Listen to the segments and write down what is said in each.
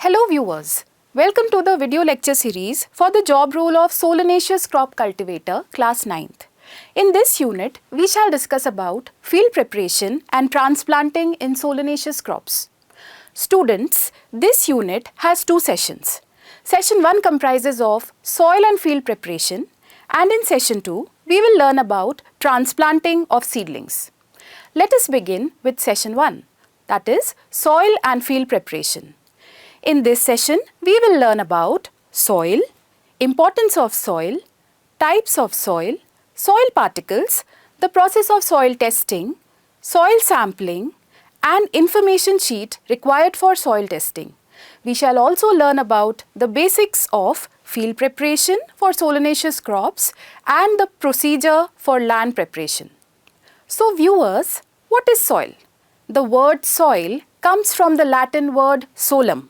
Hello viewers, welcome to the video lecture series for the job role of Solanaceous crop cultivator class 9th. In this unit, we shall discuss about field preparation and transplanting in solanaceous crops. Students, this unit has two sessions. Session 1 comprises of soil and field preparation, and in session 2, we will learn about transplanting of seedlings. Let us begin with session 1, that is soil and field preparation. In this session, we will learn about soil, importance of soil, types of soil, soil particles, the process of soil testing, soil sampling, and information sheet required for soil testing. We shall also learn about the basics of field preparation for solanaceous crops and the procedure for land preparation. So viewers, what is soil? The word soil comes from the Latin word solum.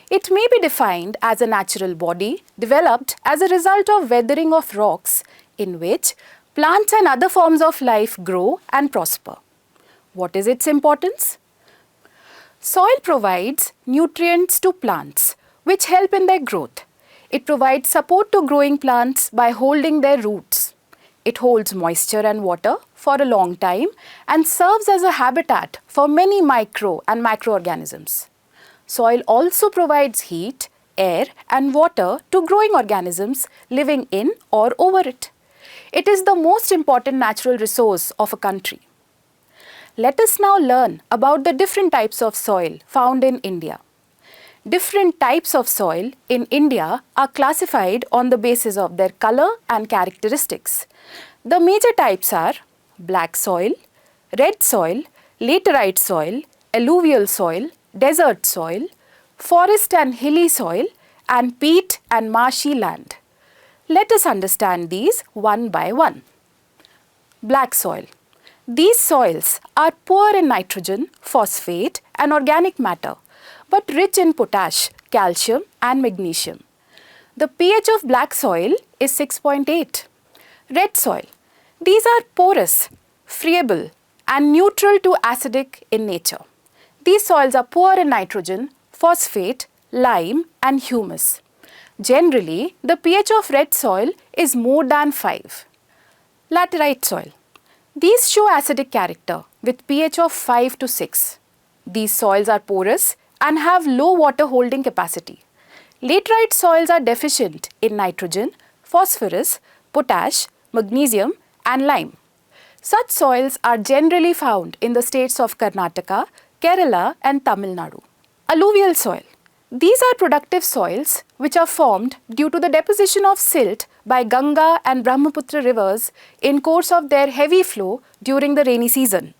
It may be defined as a natural body developed as a result of weathering of rocks in which plants and other forms of life grow and prosper. What is its importance? Soil provides nutrients to plants which help in their growth. It provides support to growing plants by holding their roots. It holds moisture and water for a long time and serves as a habitat for many micro and microorganisms. Soil also provides heat, air and water to growing organisms living in or over it. It is the most important natural resource of a country. Let us now learn about the different types of soil found in India. Different types of soil in India are classified on the basis of their color and characteristics. The major types are black soil, red soil, laterite soil, alluvial soil, desert soil, forest and hilly soil, and peat and marshy land. Let us understand these one by one. Black soil. These soils are poor in nitrogen, phosphate and organic matter, but rich in potash, calcium and magnesium. The pH of black soil is 6.8. Red soil. These are porous, friable and neutral to acidic in nature. These soils are poor in nitrogen, phosphate, lime and humus. Generally, the pH of red soil is more than 5. Laterite soil. These show acidic character with pH of 5 to 6. These soils are porous and have low water holding capacity. Laterite soils are deficient in nitrogen, phosphorus, potash, magnesium and lime. Such soils are generally found in the states of Karnataka, Kerala and Tamil Nadu. Alluvial soil. These are productive soils which are formed due to the deposition of silt by Ganga and Brahmaputra rivers in course of their heavy flow during the rainy season.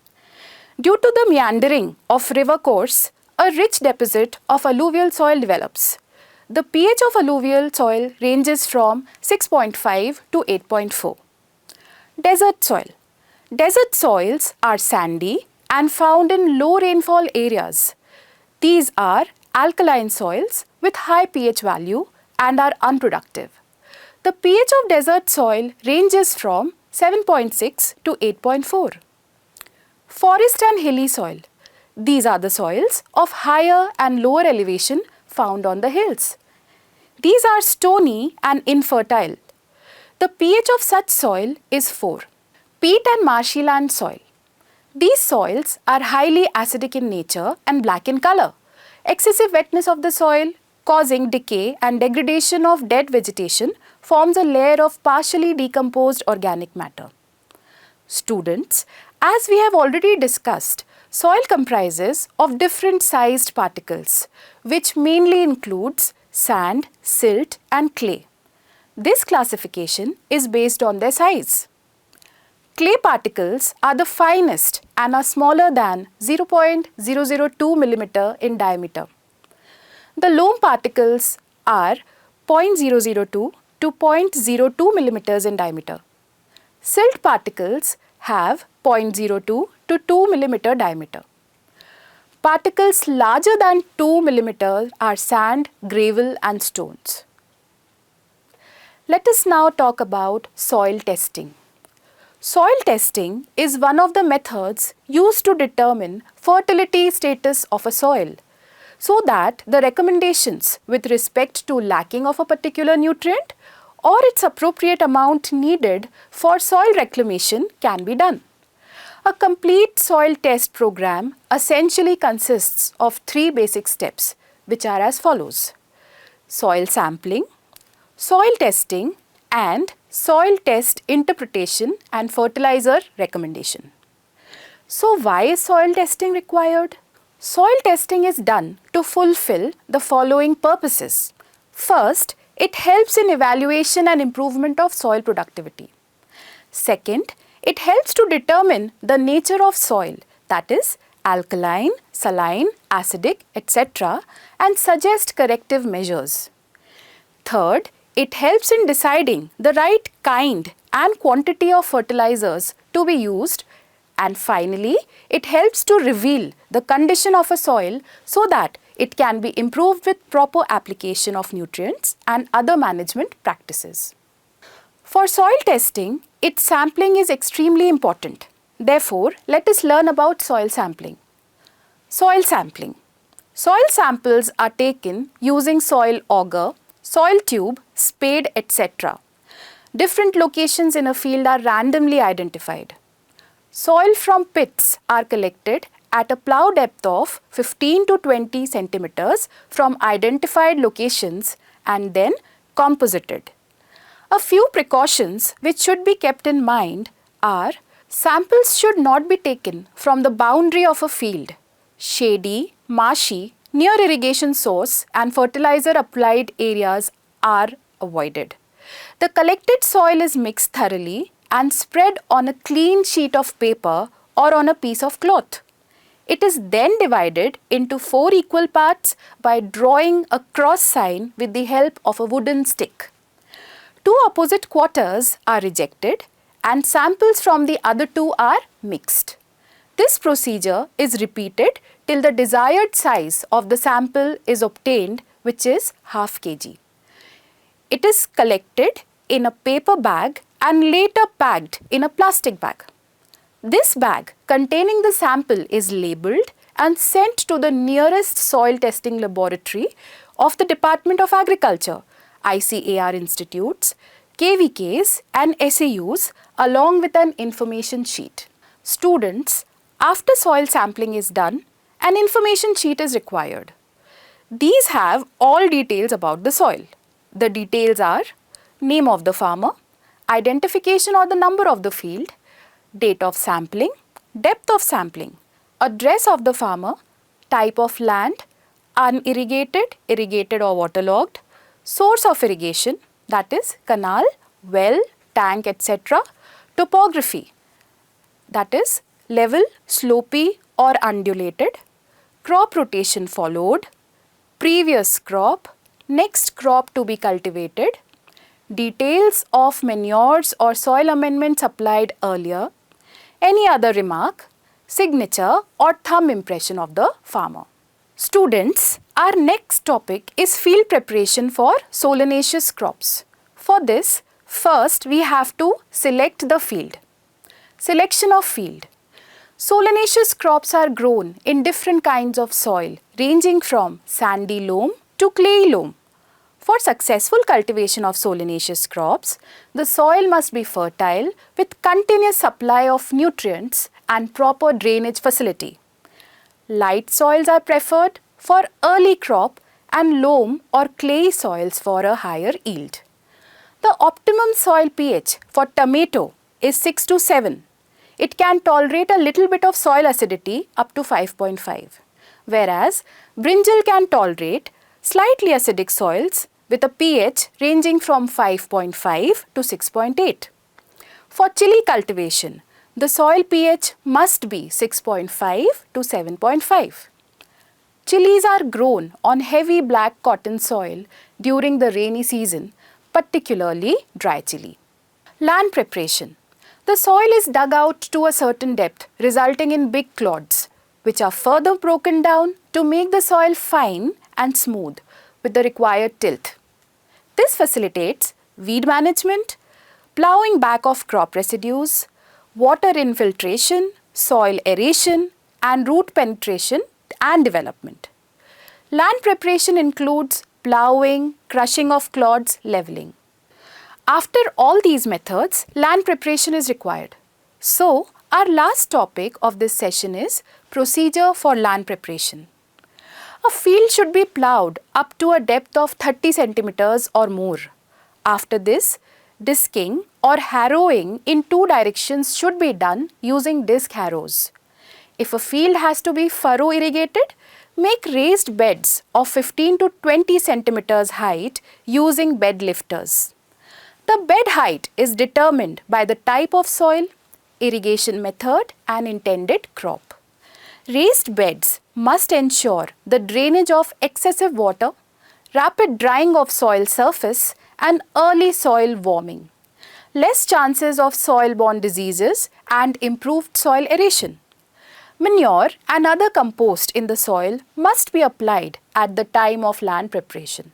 Due to the meandering of river course, a rich deposit of alluvial soil develops. The pH of alluvial soil ranges from 6.5 to 8.4. Desert soil. Desert soils are sandy and found in low rainfall areas. These are alkaline soils with high pH value and are unproductive. The pH of desert soil ranges from 7.6 to 8.4. Forest and hilly soil. These are the soils of higher and lower elevation found on the hills. These are stony and infertile. The pH of such soil is 4. Peat and marshy land soil. These soils are highly acidic in nature and black in color. Excessive wetness of the soil causing decay and degradation of dead vegetation forms a layer of partially decomposed organic matter. Students, as we have already discussed, soil comprises of different sized particles which mainly includes sand, silt and clay. This classification is based on their size. Clay particles are the finest and are smaller than 0.002 mm in diameter. The loam particles are 0.002 to 0.02 mm in diameter. Silt particles have 0.02 to 2 mm diameter. Particles larger than 2 mm are sand, gravel and stones. Let us now talk about soil testing. Soil testing is one of the methods used to determine fertility status of a soil. so that the recommendations with respect to lacking of a particular nutrient or its appropriate amount needed for soil reclamation can be done. A complete soil test program essentially consists of 3 basic steps, which are as follows: soil sampling, soil testing, and soil test interpretation and fertilizer recommendation. So why is soil testing required? Soil testing is done to fulfill the following purposes. First, it helps in evaluation and improvement of soil productivity. Second, it helps to determine the nature of soil, that is, alkaline, saline, acidic, etc., and suggest corrective measures. Third, it helps in deciding the right kind and quantity of fertilizers to be used. And finally, it helps to reveal the condition of a soil so that it can be improved with proper application of nutrients and other management practices. For soil testing, its sampling is extremely important. Therefore, let us learn about soil sampling. Soil sampling. Soil samples are taken using soil auger, soil tube, spade, etc. Different locations in a field are randomly identified. Soil from pits are collected at a plough depth of 15 to 20 centimeters from identified locations and then composited. A few precautions which should be kept in mind are: samples should not be taken from the boundary of a field. Shady, marshy, near irrigation source and fertilizer applied areas are avoided. The collected soil is mixed thoroughly and spread on a clean sheet of paper or on a piece of cloth. It is then divided into 4 equal parts by drawing a cross sign with the help of a wooden stick. 2 opposite quarters are rejected and samples from the other 2 are mixed. This procedure is repeated till the desired size of the sample is obtained, which is half kg. It is collected in a paper bag and later packed in a plastic bag. This bag containing the sample is labelled and sent to the nearest soil testing laboratory of the Department of Agriculture, ICAR institutes, KVKs and SAUs along with an information sheet. Students, after soil sampling is done, an information sheet is required. These have all details about the soil. The details are name of the farmer, identification or the number of the field, date of sampling, depth of sampling, address of the farmer, type of land, unirrigated, irrigated or waterlogged, source of irrigation, that is canal, well, tank, etc., topography, that is level, slopy or undulated, crop rotation followed, previous crop, next crop to be cultivated, details of manures or soil amendments applied earlier, any other remark, signature or thumb impression of the farmer. Students, our next topic is field preparation for solanaceous crops. For this, first we have to select the field. Selection of field. Solanaceous crops are grown in different kinds of soil ranging from sandy loam to clayey loam. For successful cultivation of solanaceous crops, the soil must be fertile with continuous supply of nutrients and proper drainage facility. Light soils are preferred for early crop and loam or clay soils for a higher yield. The optimum soil pH for tomato is 6 to 7. It can tolerate a little bit of soil acidity up to 5.5, whereas brinjal can tolerate slightly acidic soils with a pH ranging from 5.5 to 6.8. For chili cultivation, the soil pH must be 6.5 to 7.5. Chilies are grown on heavy black cotton soil during the rainy season, particularly dry chili. Land preparation. The soil is dug out to a certain depth, resulting in big clods, which are further broken down to make the soil fine and smooth with the required tilth. This facilitates weed management, ploughing back of crop residues, water infiltration, soil aeration, and root penetration and development. Land preparation includes ploughing, crushing of clods, levelling. After all these methods, land preparation is required. So, our last topic of this session is procedure for land preparation. A field should be ploughed up to a depth of 30 centimeters or more. After this, disking or harrowing in two directions should be done using disc harrows. If a field has to be furrow irrigated, make raised beds of 15 to 20 centimeters height using bed lifters. The bed height is determined by the type of soil, irrigation method and intended crop. Raised beds must ensure the drainage of excessive water, rapid drying of soil surface and early soil warming, less chances of soil-borne diseases and improved soil aeration. Manure and other compost in the soil must be applied at the time of land preparation.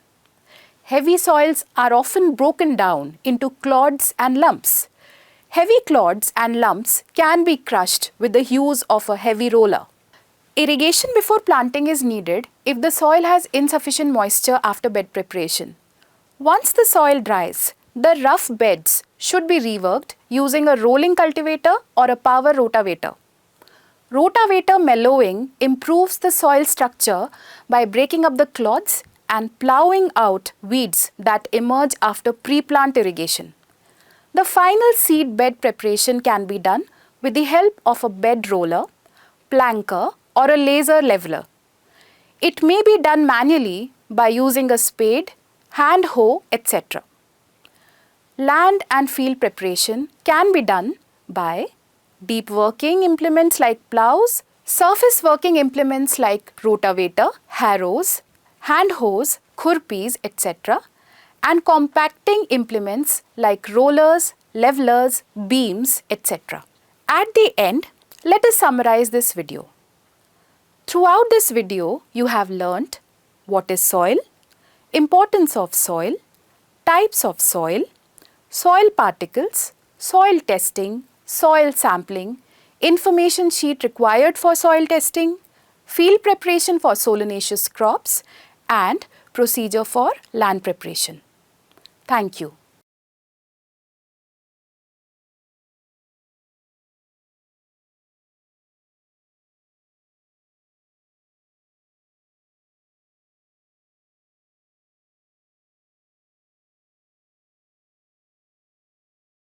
Heavy soils are often broken down into clods and lumps. Heavy clods and lumps can be crushed with the use of a heavy roller. Irrigation before planting is needed if the soil has insufficient moisture after bed preparation. Once the soil dries, the rough beds should be reworked using a rolling cultivator or a power rotavator. Rotavator mellowing improves the soil structure by breaking up the clods and ploughing out weeds that emerge after pre-plant irrigation. The final seed bed preparation can be done with the help of a bed roller, planker or a laser leveler. It may be done manually by using a spade, hand hoe, etc. Land and field preparation can be done by deep working implements like ploughs, surface working implements like rotavator, harrows, hand hoes, khurpis, etc. and compacting implements like rollers, levelers, beams, etc. At the end, let us summarize this video. Throughout this video, you have learnt what is soil, importance of soil, types of soil, soil particles, soil testing, soil sampling, information sheet required for soil testing, field preparation for solanaceous crops, and procedure for land preparation. Thank you.